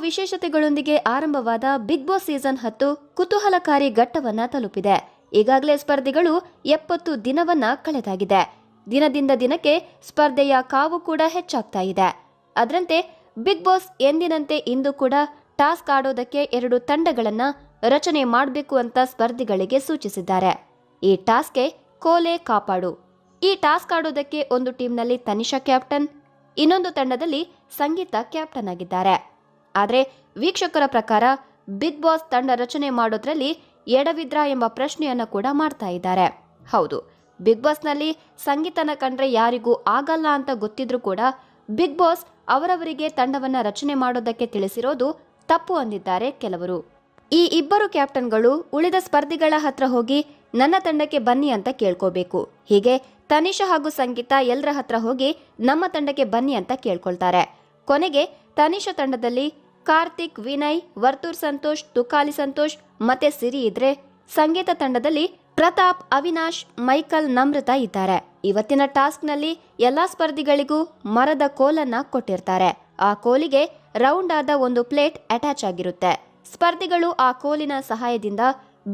ವಿಶೇಷತೆಗಳೊಂದಿಗೆ ಆರಂಭವಾದ big boss season 10 ಕುತೂಹಲಕಾರಿ ಘಟ್ಟವನ್ನ ತಲುಪಿದೆ. ಈಗಾಗಲೇ ಸ್ಪರ್ಧಿಗಳು 70 ದಿನವನ್ನ ಕಳೆದಾಗಿದೆ. ದಿನದಿಂದ ದಿನಕ್ಕೆ ಸ್ಪರ್ಧೆಯ ಕಾವು ಕೂಡ ಹೆಚ್ಚಾಗ್ತಾ ಇದೆ. ಅದರಂತೆ ಬಿಗ್ ಬಾಸ್ ಎಂದಿನಂತೆ ಇಂದು ಕೂಡ ಟಾಸ್ಕ್ ಆಡೋದಕ್ಕೆ 2 ತಂಡಗಳನ್ನ ರಚನೆ ಮಾಡಬೇಕು ಅಂತ ಸ್ಪರ್ಧಿಗಳಿಗೆ ಸೂಚಿಸಿದ್ದಾರೆ. ಈ ಟಾಸ್ಕ್ಗೆ ಕೋಲೆ ಕಾಪಾಡು. ಈ ಟಾಸ್ಕ್ ಆಡೋದಕ್ಕೆ ಒಂದು ಟೀಮ್ನಲ್ಲಿ ತನಿಷಾ ಕ್ಯಾಪ್ಟನ್, ಇನ್ನೊಂದು ತಂಡದಲ್ಲಿ ಸಂಗೀತ ಕ್ಯಾಪ್ಟನ್ ಆಗಿದ್ದಾರೆ. ಆದರೆ ವೀಕ್ಷಕರ ಪ್ರಕಾರ ಬಿಗ್ ಬಾಸ್ ತಂಡ ರಚನೆ ಮಾಡೋದ್ರಲ್ಲಿ ಎಡವಿದ್ರಾ ಎಂಬ ಪ್ರಶ್ನೆಯನ್ನ ಕೂಡ ಮಾಡ್ತಾ ಇದ್ದಾರೆ. ಹೌದು, ಬಿಗ್ ಬಾಸ್ನಲ್ಲಿ ಸಂಗೀತನ ಕಂಡ್ರೆ ಯಾರಿಗೂ ಆಗಲ್ಲ ಅಂತ ಗೊತ್ತಿದ್ರೂ ಕೂಡ ಬಿಗ್ ಬಾಸ್ ಅವರವರಿಗೆ ತಂಡವನ್ನ ರಚನೆ ಮಾಡೋದಕ್ಕೆ ತಿಳಿಸಿರೋದು ತಪ್ಪು ಅಂದಿದ್ದಾರೆ ಕೆಲವರು. ಈ ಇಬ್ಬರು ಕ್ಯಾಪ್ಟನ್ಗಳು ಉಳಿದ ಸ್ಪರ್ಧಿಗಳ ಹತ್ರ ಹೋಗಿ ನನ್ನ ತಂಡಕ್ಕೆ ಬನ್ನಿ ಅಂತ ಕೇಳ್ಕೋಬೇಕು. ಹೀಗೆ ತನಿಷಾ ಹಾಗೂ ಸಂಗೀತ ಎಲ್ಲರ ಹತ್ರ ಹೋಗಿ ನಮ್ಮ ತಂಡಕ್ಕೆ ಬನ್ನಿ ಅಂತ ಕೇಳ್ಕೊಳ್ತಾರೆ. ಕೊನೆಗೆ ತನಿಷಾ ತಂಡದಲ್ಲಿ ಕಾರ್ತಿಕ್, ವಿನಯ್, ವರ್ತೂರ್ ಸಂತೋಷ್, ತುಕಾಲಿ ಸಂತೋಷ್ ಮತ್ತೆ ಸಿರಿ ಇದ್ರೆ, ಸಂಗೀತ ತಂಡದಲ್ಲಿ ಪ್ರತಾಪ್, ಅವಿನಾಶ್, ಮೈಕಲ್, ನಮ್ರತಾ ಇದ್ದಾರೆ. ಇವತ್ತಿನ ಟಾಸ್ಕ್ ನಲ್ಲಿ ಎಲ್ಲಾ ಸ್ಪರ್ಧಿಗಳಿಗೂ ಮರದ ಕೋಲನ್ನ ಕೊಟ್ಟಿರ್ತಾರೆ. ಆ ಕೋಲಿಗೆ ರೌಂಡ್ ಆದ ಒಂದು ಪ್ಲೇಟ್ ಅಟ್ಯಾಚ್ ಆಗಿರುತ್ತೆ. ಸ್ಪರ್ಧಿಗಳು ಆ ಕೋಲಿನ ಸಹಾಯದಿಂದ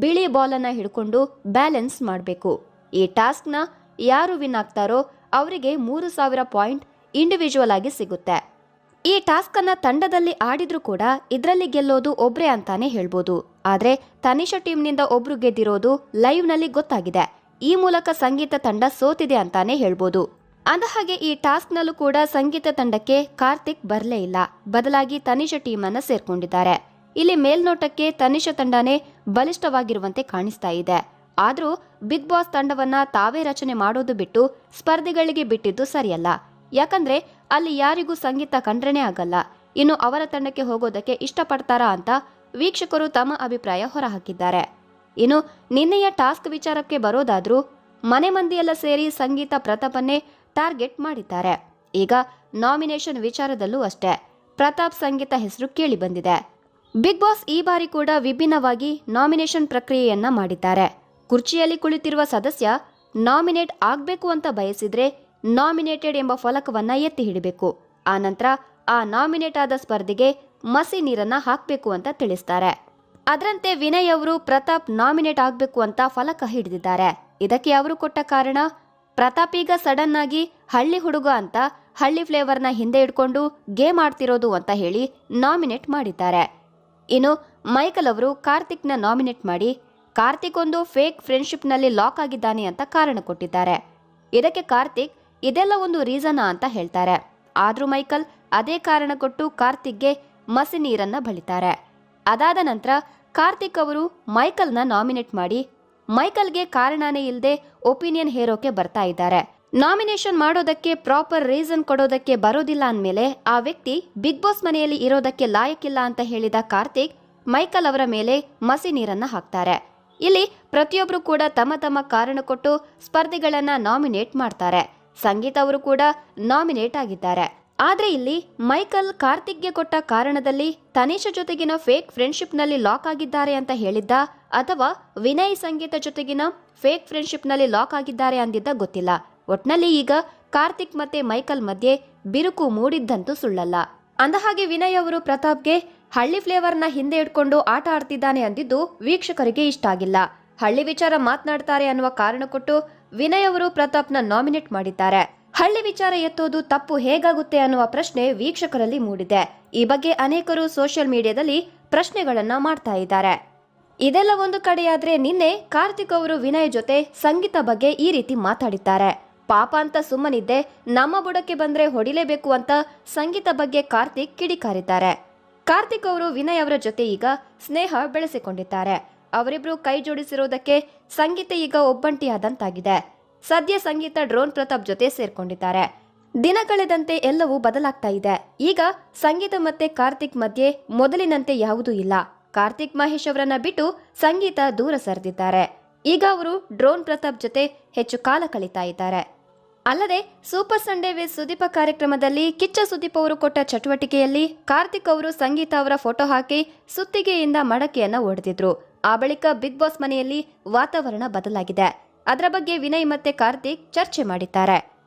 ಬಿಳಿ ಬಾಲ್ ಅನ್ನ ಹಿಡ್ಕೊಂಡು ಬ್ಯಾಲೆನ್ಸ್ ಮಾಡಬೇಕು. ಈ ಟಾಸ್ಕ್ ನ ಯಾರು ವಿನ್ ಆಗ್ತಾರೋ ಅವರಿಗೆ 3000 ಪಾಯಿಂಟ್ ಇಂಡಿವಿಜುವಲ್ ಆಗಿ ಸಿಗುತ್ತೆ. ಈ ಟಾಸ್ಕ್ ಅನ್ನ ತಂಡದಲ್ಲಿ ಆಡಿದ್ರೂ ಕೂಡ ಇದರಲ್ಲಿ ಗೆಲ್ಲೋದು ಒಬ್ರೇ ಅಂತಾನೆ ಹೇಳ್ಬೋದು. ಆದ್ರೆ ತನಿಷಾ ಟೀಮ್ನಿಂದ ಒಬ್ರು ಗೆದ್ದಿರೋದು ಲೈವ್ ನಲ್ಲಿ ಗೊತ್ತಾಗಿದೆ. ಈ ಮೂಲಕ ಸಂಗೀತ ತಂಡ ಸೋತಿದೆ ಅಂತಾನೆ ಹೇಳ್ಬೋದು. ಅಂದಹಾಗೆ ಈ ಟಾಸ್ಕ್ ನಲ್ಲೂ ಕೂಡ ಸಂಗೀತ ತಂಡಕ್ಕೆ ಕಾರ್ತಿಕ್ ಬರ್ಲೇ ಇಲ್ಲ. ಬದಲಾಗಿ ತನಿಷಾ ಟೀಮ್ ಅನ್ನ ಸೇರ್ಕೊಂಡಿದ್ದಾರೆ. ಇಲ್ಲಿ ಮೇಲ್ನೋಟಕ್ಕೆ ತನಿಷಾ ತಂಡನೇ ಬಲಿಷ್ಠವಾಗಿರುವಂತೆ ಕಾಣಿಸ್ತಾ ಇದೆ. ಆದ್ರೂ ಬಿಗ್ ಬಾಸ್ ತಂಡವನ್ನ ತಾವೇ ರಚನೆ ಮಾಡೋದು ಬಿಟ್ಟು ಸ್ಪರ್ಧಿಗಳಿಗೆ ಬಿಟ್ಟಿದ್ದು ಸರಿಯಲ್ಲ. ಯಾಕಂದ್ರೆ ಅಲ್ಲಿ ಯಾರಿಗೂ ಸಂಗೀತ ಕಂಡ್ರೇನೆ ಆಗಲ್ಲ. ಇನ್ನು ಅವರ ತಂಡಕ್ಕೆ ಹೋಗೋದಕ್ಕೆ ಇಷ್ಟಪಡ್ತಾರಾ ಅಂತ ವೀಕ್ಷಕರು ತಮ್ಮ ಅಭಿಪ್ರಾಯ ಹೊರಹಾಕಿದ್ದಾರೆ. ಇನ್ನು ನಿನ್ನೆಯ ಟಾಸ್ಕ್ ವಿಚಾರಕ್ಕೆ ಬರೋದಾದ್ರೂ ಮನೆ ಮಂದಿಯೆಲ್ಲ ಸೇರಿ ಸಂಗೀತ ಪ್ರತಾಪನ್ನೇ ಟಾರ್ಗೆಟ್ ಮಾಡಿದ್ದಾರೆ. ಈಗ ನಾಮಿನೇಷನ್ ವಿಚಾರದಲ್ಲೂ ಅಷ್ಟೇ ಪ್ರತಾಪ್ ಸಂಗೀತ ಹೆಸರು ಕೇಳಿ ಬಂದಿದೆ. ಬಿಗ್ ಬಾಸ್ ಈ ಬಾರಿ ಕೂಡ ವಿಭಿನ್ನವಾಗಿ ನಾಮಿನೇಷನ್ ಪ್ರಕ್ರಿಯೆಯನ್ನ ಮಾಡಿದ್ದಾರೆ. ಕುರ್ಚಿಯಲ್ಲಿ ಕುಳಿತಿರುವ ಸದಸ್ಯ ನಾಮಿನೇಟ್ ಆಗ್ಬೇಕು ಅಂತ ಬಯಸಿದ್ರೆ ನಾಮಿನೇಟೆಡ್ ಎಂಬ ಫಲಕವನ್ನ ಎತ್ತಿ ಹಿಡಿಬೇಕು. ಆ ನಂತರ ಆ ನಾಮಿನೇಟ್ ಆದ ಸ್ಪರ್ಧಿಗೆ ಮಸಿ ನೀರನ್ನ ಹಾಕಬೇಕು ಅಂತ ತಿಳಿಸ್ತಾರೆ. ಅದರಂತೆ ವಿನಯ್ ಅವರು ಪ್ರತಾಪ್ ನಾಮಿನೇಟ್ ಆಗ್ಬೇಕು ಅಂತ ಫಲಕ ಹಿಡಿದಿದ್ದಾರೆ. ಇದಕ್ಕೆ ಅವರು ಕೊಟ್ಟ ಕಾರಣ, ಪ್ರತಾಪ್ ಈಗ ಸಡನ್ ಆಗಿ ಹಳ್ಳಿ ಹುಡುಗ ಅಂತ ಹಳ್ಳಿ ಫ್ಲೇವರ್ನ ಹಿಂದೆ ಇಟ್ಕೊಂಡು ಗೇಮ್ ಆಡ್ತಿರೋದು ಅಂತ ಹೇಳಿ ನಾಮಿನೇಟ್ ಮಾಡಿದ್ದಾರೆ. ಇನ್ನು ಮೈಕಲ್ ಅವರು ಕಾರ್ತಿಕ್ನ ನಾಮಿನೇಟ್ ಮಾಡಿ ಕಾರ್ತಿಕ್ ಒಂದು ಫೇಕ್ ಫ್ರೆಂಡ್ಶಿಪ್ ನಲ್ಲಿ ಲಾಕ್ ಆಗಿದ್ದಾನೆ ಅಂತ ಕಾರಣ ಕೊಟ್ಟಿದ್ದಾರೆ. ಇದಕ್ಕೆ ಕಾರ್ತಿಕ್ ಇದೆಲ್ಲ ಒಂದು ರೀಸನ್ ಅಂತ ಹೇಳ್ತಾರೆ. ಆದ್ರೂ ಮೈಕಲ್ ಅದೇ ಕಾರಣ ಕೊಟ್ಟು ಕಾರ್ತಿಕ್ಗೆ ಮಸಿ ನೀರನ್ನ ಬಳಿತಾರೆ. ಅದಾದ ನಂತರ ಕಾರ್ತಿಕ್ ಅವರು ಮೈಕಲ್ನ ನಾಮಿನೇಟ್ ಮಾಡಿ ಮೈಕಲ್ಗೆ ಕಾರಣನೇ ಇಲ್ಲದೆ ಒಪಿನಿಯನ್ ಹೇರೋಕೆ ಬರ್ತಾ ಇದ್ದಾರೆ. ನಾಮಿನೇಷನ್ ಮಾಡೋದಕ್ಕೆ ಪ್ರಾಪರ್ ರೀಸನ್ ಕೊಡೋದಕ್ಕೆ ಬರೋದಿಲ್ಲ ಅಂದ್ಮೇಲೆ ಆ ವ್ಯಕ್ತಿ ಬಿಗ್ ಬಾಸ್ ಮನೆಯಲ್ಲಿ ಇರೋದಕ್ಕೆ ಲಾಯಕ್ಕಿಲ್ಲ ಅಂತ ಹೇಳಿದ ಕಾರ್ತಿಕ್ ಮೈಕಲ್ ಅವರ ಮೇಲೆ ಮಸಿ ನೀರನ್ನ ಹಾಕ್ತಾರೆ. ಇಲ್ಲಿ ಪ್ರತಿಯೊಬ್ರು ಕೂಡ ತಮ್ಮ ತಮ್ಮ ಕಾರಣ ಕೊಟ್ಟು ಸ್ಪರ್ಧಿಗಳನ್ನ ನಾಮಿನೇಟ್ ಮಾಡ್ತಾರೆ. ಸಂಗೀತ ಅವರು ಕೂಡ ನಾಮಿನೇಟ್ ಆಗಿದ್ದಾರೆ. ಆದ್ರೆ ಇಲ್ಲಿ ಮೈಕಲ್ ಕಾರ್ತಿಕ್ಗೆ ಕೊಟ್ಟ ಕಾರಣದಲ್ಲಿ ತನಿಷಾ ಜೊತೆಗಿನ ಫೇಕ್ ಫ್ರೆಂಡ್ಶಿಪ್ ನಲ್ಲಿ ಲಾಕ್ ಆಗಿದ್ದಾರೆ ಅಂತ ಹೇಳಿದ್ದ ಅಥವಾ ವಿನಯ್ ಸಂಗೀತ ಜೊತೆಗಿನ ಫೇಕ್ ಫ್ರೆಂಡ್ಶಿಪ್ ನಲ್ಲಿ ಲಾಕ್ ಆಗಿದ್ದಾರೆ ಅಂದಿದ್ದ ಗೊತ್ತಿಲ್ಲ. ಒಟ್ನಲ್ಲಿ ಈಗ ಕಾರ್ತಿಕ್ ಮತ್ತೆ ಮೈಕಲ್ ಮಧ್ಯೆ ಬಿರುಕು ಮೂಡಿದ್ದಂತೂ ಸುಳ್ಳಲ್ಲ. ಅಂದಹಾಗೆ ವಿನಯ್ ಅವರು ಪ್ರತಾಪ್ಗೆ ಹಳ್ಳಿ ಫ್ಲೇವರ್ನ ಹಿಂದೆ ಇಟ್ಕೊಂಡು ಆಟ ಆಡ್ತಿದ್ದಾನೆ ಅಂದಿದ್ದು ವೀಕ್ಷಕರಿಗೆ ಇಷ್ಟ ಆಗಿಲ್ಲ. ಹಳ್ಳಿ ವಿಚಾರ ಮಾತನಾಡ್ತಾರೆ ಅನ್ನುವ ಕಾರಣ ಕೊಟ್ಟು ವಿನಯ್ ಅವರು ಪ್ರತಾಪ್ನ ನಾಮಿನೇಟ್ ಮಾಡಿದ್ದಾರೆ. ಹಳ್ಳಿ ವಿಚಾರ ಎತ್ತೋದು ತಪ್ಪು ಹೇಗಾಗುತ್ತೆ ಅನ್ನುವ ಪ್ರಶ್ನೆ ವೀಕ್ಷಕರಲ್ಲಿ ಮೂಡಿದೆ. ಈ ಬಗ್ಗೆ ಅನೇಕರು ಸೋಷಿಯಲ್ ಮೀಡಿಯಾದಲ್ಲಿ ಪ್ರಶ್ನೆಗಳನ್ನ ಮಾಡ್ತಾ ಇದ್ದಾರೆ. ಇದೆಲ್ಲ ಒಂದು ಕಡೆಯಾದ್ರೆ ನಿನ್ನೆ ಕಾರ್ತಿಕ್ ಅವರು ವಿನಯ್ ಜೊತೆ ಸಂಗೀತ ಬಗ್ಗೆ ಈ ರೀತಿ ಮಾತಾಡಿದ್ದಾರೆ. ಪಾಪ ಅಂತ ಸುಮ್ಮನಿದ್ದೆ, ನಮ್ಮ ಬುಡಕ್ಕೆ ಬಂದ್ರೆ ಹೊಡಿಲೇಬೇಕು ಅಂತ ಸಂಗೀತ ಬಗ್ಗೆ ಕಾರ್ತಿಕ್ ಕಿಡಿಕಾರಿದ್ದಾರೆ. ಕಾರ್ತಿಕ್ ಅವರು ವಿನಯ್ ಅವರ ಜೊತೆ ಈಗ ಸ್ನೇಹ ಬೆಳೆಸಿಕೊಂಡಿದ್ದಾರೆ. ಅವರಿಬ್ರು ಕೈ ಜೋಡಿಸಿರೋದಕ್ಕೆ ಸಂಗೀತ ಈಗ ಒಬ್ಬಂಟಿಯಾದಂತಾಗಿದೆ. ಸದ್ಯ ಸಂಗೀತ ಡ್ರೋನ್ ಪ್ರತಾಪ್ ಜೊತೆ ಸೇರ್ಕೊಂಡಿದ್ದಾರೆ. ದಿನ ಕಳೆದಂತೆ ಎಲ್ಲವೂ ಬದಲಾಗ್ತಾ ಇದೆ. ಈಗ ಸಂಗೀತ ಮತ್ತೆ ಕಾರ್ತಿಕ್ ಮಧ್ಯೆ ಮೊದಲಿನಂತೆ ಯಾವುದೂ ಇಲ್ಲ. ಕಾರ್ತಿಕ್ ಮಹೇಶ್ ಅವರನ್ನ ಬಿಟ್ಟು ಸಂಗೀತ ದೂರ ಸರಿದಿದ್ದಾರೆ. ಈಗ ಅವರು ಡ್ರೋನ್ ಪ್ರತಾಪ್ ಜೊತೆ ಹೆಚ್ಚು ಕಾಲ ಕಳೀತಾ ಇದ್ದಾರೆ. ಅಲ್ಲದೆ ಸೂಪರ್ ಸಂಡೇ ವಿತ್ ಸುದೀಪ ಕಾರ್ಯಕ್ರಮದಲ್ಲಿ ಕಿಚ್ಚ ಸುದೀಪ್ ಅವರು ಕೊಟ್ಟ ಚಟುವಟಿಕೆಯಲ್ಲಿ ಕಾರ್ತಿಕ್ ಅವರು ಸಂಗೀತ ಅವರ ಫೋಟೋ ಹಾಕಿ ಸುತ್ತಿಗೆಯಿಂದ ಮಡಕೆಯನ್ನ ಒಡೆದಿದ್ರು. ಆ ಬಳಿಕ ಬಿಗ್ ಬಾಸ್ ಮನೆಯಲ್ಲಿ ವಾತಾವರಣ ಬದಲಾಗಿದೆ. ಅದರ ಬಗ್ಗೆ ವಿನಯ್ ಮತ್ತೆ ಕಾರ್ತಿಕ್ ಚರ್ಚೆ ಮಾಡಿದ್ದಾರೆ.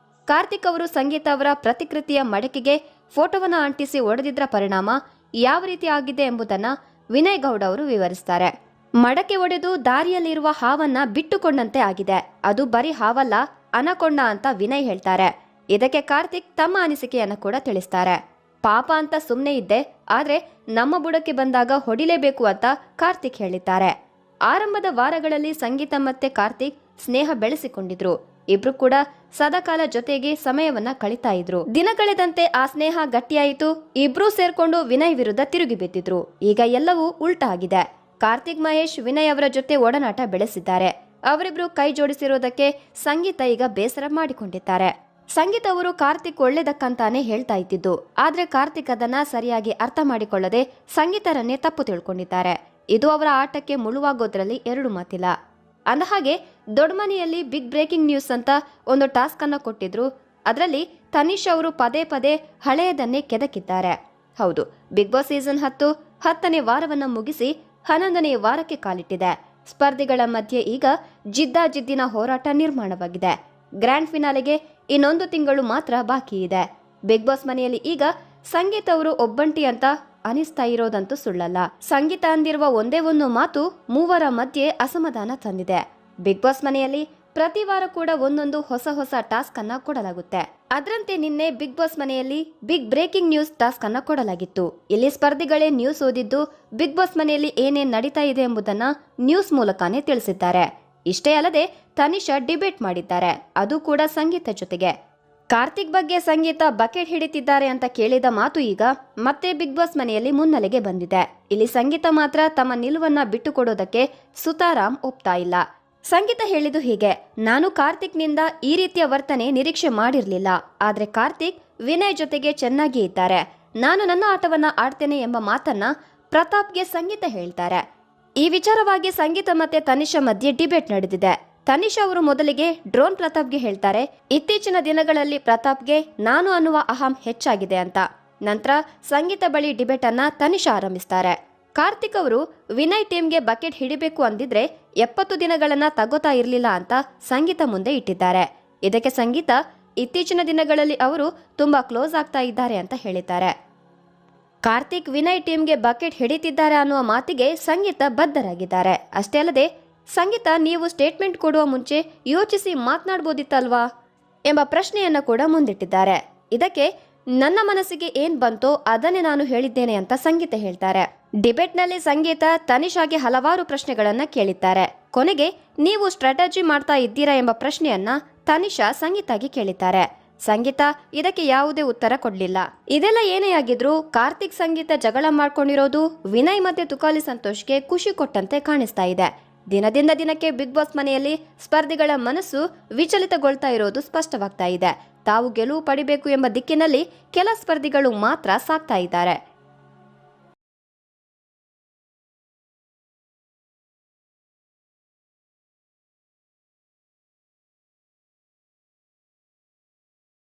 ಕಾರ್ತಿಕ್ ಅವರು ಸಂಗೀತ ಅವರ ಪ್ರತಿಕೃತಿಯ ಮಡಕೆಗೆ ಫೋಟೋವನ್ನು ಅಂಟಿಸಿ ಒಡೆದಿದ್ದರ ಪರಿಣಾಮ ಯಾವ ರೀತಿ ಆಗಿದೆ ಎಂಬುದನ್ನ ವಿನಯ್ ಗೌಡ ಅವರು ವಿವರಿಸ್ತಾರೆ. ಮಡಕೆ ಒಡೆದು ದಾರಿಯಲ್ಲಿರುವ ಹಾವನ್ನ ಬಿಟ್ಟುಕೊಂಡಂತೆ ಆಗಿದೆ. ಅದು ಬರೀ ಹಾವಲ್ಲ, ಅನಕೊಂಡ ಅಂತ ವಿನಯ್ ಹೇಳ್ತಾರೆ. ಇದಕ್ಕೆ ಕಾರ್ತಿಕ್ ತಮ್ಮ ಅನಿಸಿಕೆಯನ್ನ ಕೂಡ ತಿಳಿಸ್ತಾರೆ. ಪಾಪ ಅಂತ ಸುಮ್ನೆ ಇದ್ದೆ, ಆದ್ರೆ ನಮ್ಮ ಬುಡಕ್ಕೆ ಬಂದಾಗ ಹೊಡಿಲೇಬೇಕು ಅಂತ ಕಾರ್ತಿಕ್ ಹೇಳಿದ್ದಾರೆ. ಆರಂಭದ ವಾರಗಳಲ್ಲಿ ಸಂಗೀತ ಮತ್ತೆ ಕಾರ್ತಿಕ್ ಸ್ನೇಹ ಬೆಳೆಸಿಕೊಂಡಿದ್ರು. ಇಬ್ರು ಕೂಡ ಸದಾಕಾಲ ಜೊತೆಗೆ ಸಮಯವನ್ನ ಕಳಿತಾ ಇದ್ರು. ದಿನ ಕಳೆದಂತೆ ಆ ಸ್ನೇಹ ಗಟ್ಟಿಯಾಯಿತು. ಇಬ್ರು ಸೇರ್ಕೊಂಡು ವಿನಯ್ ವಿರುದ್ಧ ತಿರುಗಿ ಬಿದ್ದಿದ್ರು. ಈಗ ಎಲ್ಲವೂ ಉಲ್ಟಾ ಆಗಿದೆ. ಕಾರ್ತಿಕ್ ಮಹೇಶ್ ವಿನಯ್ ಅವರ ಜೊತೆ ಒಡನಾಟ ಬೆಳೆಸಿದ್ದಾರೆ. ಅವರಿಬ್ರು ಕೈ ಜೋಡಿಸಿರೋದಕ್ಕೆ ಸಂಗೀತ ಈಗ ಬೇಸರ ಮಾಡಿಕೊಂಡಿದ್ದಾರೆ. ಸಂಗೀತ ಅವರು ಕಾರ್ತಿಕ್ ಒಳ್ಳೇದಕ್ಕಂತಾನೆ ಹೇಳ್ತಾ ಇದ್ದಿದ್ದು, ಆದ್ರೆ ಕಾರ್ತಿಕ್ ಅದನ್ನ ಸರಿಯಾಗಿ ಅರ್ಥ ಮಾಡಿಕೊಳ್ಳದೆ ಸಂಗೀತರನ್ನೇ ತಪ್ಪು ತಿಳ್ಕೊಂಡಿದ್ದಾರೆ. ಇದು ಅವರ ಆಟಕ್ಕೆ ಮುಳುವಾಗೋದ್ರಲ್ಲಿ ಎರಡು ಮಾತಿಲ್ಲ. ಅಂದಹಾಗೆ ದೊಡ್ಡ ಮನೆಯಲ್ಲಿ ಬಿಗ್ ಬ್ರೇಕಿಂಗ್ ನ್ಯೂಸ್ ಅಂತ ಒಂದು ಟಾಸ್ಕ್ ಅನ್ನ ಕೊಟ್ಟಿದ್ರು. ಅದರಲ್ಲಿ ತನಿಷ್ ಅವರು ಪದೇ ಪದೇ ಹಳೆಯದನ್ನೇ ಕೆದಕಿದ್ದಾರೆ. ಹೌದು, ಬಿಗ್ ಬಾಸ್ ಸೀಸನ್ 10ನೇ ವಾರವನ್ನ ಮುಗಿಸಿ 11ನೇ ವಾರಕ್ಕೆ ಕಾಲಿಟ್ಟಿದೆ. ಸ್ಪರ್ಧಿಗಳ ಮಧ್ಯೆ ಈಗ ಜಿದ್ದಾಜಿದ್ದಿನ ಹೋರಾಟ ನಿರ್ಮಾಣವಾಗಿದೆ. ಗ್ರ್ಯಾಂಡ್ ಫಿನಾಲೆಗೆ ಇನ್ನೊಂದು ತಿಂಗಳು ಮಾತ್ರ ಬಾಕಿ ಇದೆ. ಬಿಗ್ ಬಾಸ್ ಮನೆಯಲ್ಲಿ ಈಗ ಸಂಗೀತ ಅವರು ಒಬ್ಬಂಟಿ ಅಂತ ಅನಿಸ್ತಾ ಇರೋದಂತೂ ಸುಳ್ಳಲ್ಲ. ಸಂಗೀತ ಅಂದಿರುವ ಒಂದೇ ಒಂದು ಮಾತು ಮೂವರ ಮಧ್ಯೆ ಅಸಮಾಧಾನ ತಂದಿದೆ. ಬಿಗ್ ಬಾಸ್ ಮನೆಯಲ್ಲಿ ಪ್ರತಿ ವಾರ ಕೂಡ ಒಂದೊಂದು ಹೊಸ ಟಾಸ್ಕ್ ಅನ್ನ ಕೊಡಲಾಗುತ್ತೆ. ಅದರಂತೆ ನಿನ್ನೆ ಬಿಗ್ ಬಾಸ್ ಮನೆಯಲ್ಲಿ ಬಿಗ್ ಬ್ರೇಕಿಂಗ್ ನ್ಯೂಸ್ ಟಾಸ್ಕ್ ಅನ್ನ ಕೊಡಲಾಗಿತ್ತು. ಇಲ್ಲಿ ಸ್ಪರ್ಧಿಗಳೇ ನ್ಯೂಸ್ ಓದಿದ್ದು ಬಿಗ್ ಬಾಸ್ ಮನೆಯಲ್ಲಿ ಏನೇನ್ ನಡೀತಾ ಇದೆ ಎಂಬುದನ್ನ ನ್ಯೂಸ್ ಮೂಲಕನೇ ತಿಳಿಸಿದ್ದಾರೆ. ಇಷ್ಟೇ ಅಲ್ಲದೆ ತನಿಷಾ ಡಿಬೇಟ್ ಮಾಡಿದ್ದಾರೆ, ಅದು ಕೂಡ ಸಂಗೀತ ಜೊತೆಗೆ. ಕಾರ್ತಿಕ್ ಬಗ್ಗೆ ಸಂಗೀತ ಬಕೆಟ್ ಹಿಡಿತಿದ್ದಾರೆ ಅಂತ ಕೇಳಿದ ಮಾತು ಈಗ ಮತ್ತೆ ಬಿಗ್ ಬಾಸ್ ಮನೆಯಲ್ಲಿ ಮುನ್ನೆಲೆಗೆ ಬಂದಿದೆ. ಇಲ್ಲಿ ಸಂಗೀತ ಮಾತ್ರ ತಮ್ಮ ನಿಲುವನ್ನ ಬಿಟ್ಟುಕೊಡೋದಕ್ಕೆ ಸುತಾರಾಮ್ ಒಪ್ತಾ ಇಲ್ಲ. ಸಂಗೀತ ಹೇಳಿದ್ದು ಹೀಗೆ: ನಾನು ಕಾರ್ತಿಕ್ನಿಂದ ಈ ರೀತಿಯ ವರ್ತನೆ ನಿರೀಕ್ಷೆ ಮಾಡಿರ್ಲಿಲ್ಲ, ಆದ್ರೆ ಕಾರ್ತಿಕ್ ವಿನಯ್ ಜೊತೆಗೆ ಚೆನ್ನಾಗಿ ಇದ್ದಾರೆ. ನಾನು ನನ್ನ ಆಟವನ್ನ ಆಡ್ತೇನೆ ಎಂಬ ಮಾತನ್ನ ಪ್ರತಾಪ್ಗೆ ಸಂಗೀತ ಹೇಳ್ತಾರೆ. ಈ ವಿಚಾರವಾಗಿ ಸಂಗೀತ ಮತ್ತೆ ತನಿಷಾ ಮಧ್ಯೆ ಡಿಬೇಟ್ ನಡೆದಿದೆ. ತನಿಷಾ ಅವರು ಮೊದಲಿಗೆ ಡ್ರೋನ್ ಪ್ರತಾಪ್ಗೆ ಹೇಳ್ತಾರೆ, ಇತ್ತೀಚಿನ ದಿನಗಳಲ್ಲಿ ಪ್ರತಾಪ್ಗೆ ನಾನು ಅನ್ನುವ ಅಹಂ ಹೆಚ್ಚಾಗಿದೆ ಅಂತ. ನಂತರ ಸಂಗೀತ ಬಳಿ ಡಿಬೇಟ್ ಅನ್ನ ತನಿಷಾ ಆರಂಭಿಸ್ತಾರೆ. ಕಾರ್ತಿಕ್ ಅವರು ವಿನಯ್ ಟೀಮ್ಗೆ ಬಕೆಟ್ ಹಿಡಿಬೇಕು ಅಂದಿದ್ರೆ 70 ದಿನಗಳನ್ನ ತಗೋತಾ ಇರ್ಲಿಲ್ಲ ಅಂತ ಸಂಗೀತ ಮುಂದೆ ಇಟ್ಟಿದ್ದಾರೆ. ಇದಕ್ಕೆ ಸಂಗೀತ ಇತ್ತೀಚಿನ ದಿನಗಳಲ್ಲಿ ಅವರು ತುಂಬಾ ಕ್ಲೋಸ್ ಆಗ್ತಾ ಇದ್ದಾರೆ ಅಂತ ಹೇಳಿದ್ದಾರೆ. ಕಾರ್ತಿಕ್ ವಿನಯ್ ಟೀಮ್ಗೆ ಬಕೆಟ್ ಹಿಡಿತಿದ್ದಾರೆ ಅನ್ನುವ ಮಾತಿಗೆ ಸಂಗೀತ ಬದ್ಧರಾಗಿದ್ದಾರೆ. ಅಷ್ಟೇ ಅಲ್ಲದೆ ಸಂಗೀತ, ನೀವು ಸ್ಟೇಟ್ಮೆಂಟ್ ಕೊಡುವ ಮುಂಚೆ ಯೋಚಿಸಿ ಮಾತನಾಡಬಹುದಿತ್ತಲ್ವಾ ಎಂಬ ಪ್ರಶ್ನೆಯನ್ನ ಕೂಡ ಮುಂದಿಟ್ಟಿದ್ದಾರೆ. ಇದಕ್ಕೆ ನನ್ನ ಮನಸ್ಸಿಗೆ ಏನ್ ಬಂತೋ ಅದನ್ನೇ ನಾನು ಹೇಳಿದ್ದೇನೆ ಅಂತ ಸಂಗೀತ ಹೇಳ್ತಾರೆ. ಡಿಬೇಟ್ನಲ್ಲಿ ಸಂಗೀತ ತನಿಷಾಗೆ ಹಲವಾರು ಪ್ರಶ್ನೆಗಳನ್ನ ಕೇಳಿದ್ದಾರೆ. ಕೊನೆಗೆ ನೀವು ಸ್ಟ್ರಾಟಜಿ ಮಾಡ್ತಾ ಇದ್ದೀರಾ ಎಂಬ ಪ್ರಶ್ನೆಯನ್ನ ತನಿಷಾ ಸಂಗೀತಾಗೆ ಕೇಳಿದ್ದಾರೆ. ಸಂಗೀತ ಇದಕ್ಕೆ ಯಾವುದೇ ಉತ್ತರ ಕೊಡ್ಲಿಲ್ಲ. ಇದೆಲ್ಲ ಏನೇ ಆಗಿದ್ರು ಕಾರ್ತಿಕ್ ಸಂಗೀತ ಜಗಳ ಮಾಡ್ಕೊಂಡಿರೋದು ವಿನಯ್ ಮತ್ತೆ ತುಕಾಲಿ ಸಂತೋಷ್ಗೆ ಖುಷಿ ಕೊಟ್ಟಂತೆ ಕಾಣಿಸ್ತಾ ಇದೆ. ದಿನದಿಂದ ದಿನಕ್ಕೆ ಬಿಗ್ ಬಾಸ್ ಮನೆಯಲ್ಲಿ ಸ್ಪರ್ಧಿಗಳ ಮನಸ್ಸು ವಿಚಲಿತಗೊಳ್ತಾ ಇರೋದು ಸ್ಪಷ್ಟವಾಗ್ತಾ ಇದೆ. ತಾವು ಗೆಲುವು ಪಡಿಬೇಕು ಎಂಬ ದಿಕ್ಕಿನಲ್ಲಿ ಕೆಲ ಸ್ಪರ್ಧಿಗಳು ಮಾತ್ರ ಸಾಗ್ತಾ ಇದ್ದಾರೆ.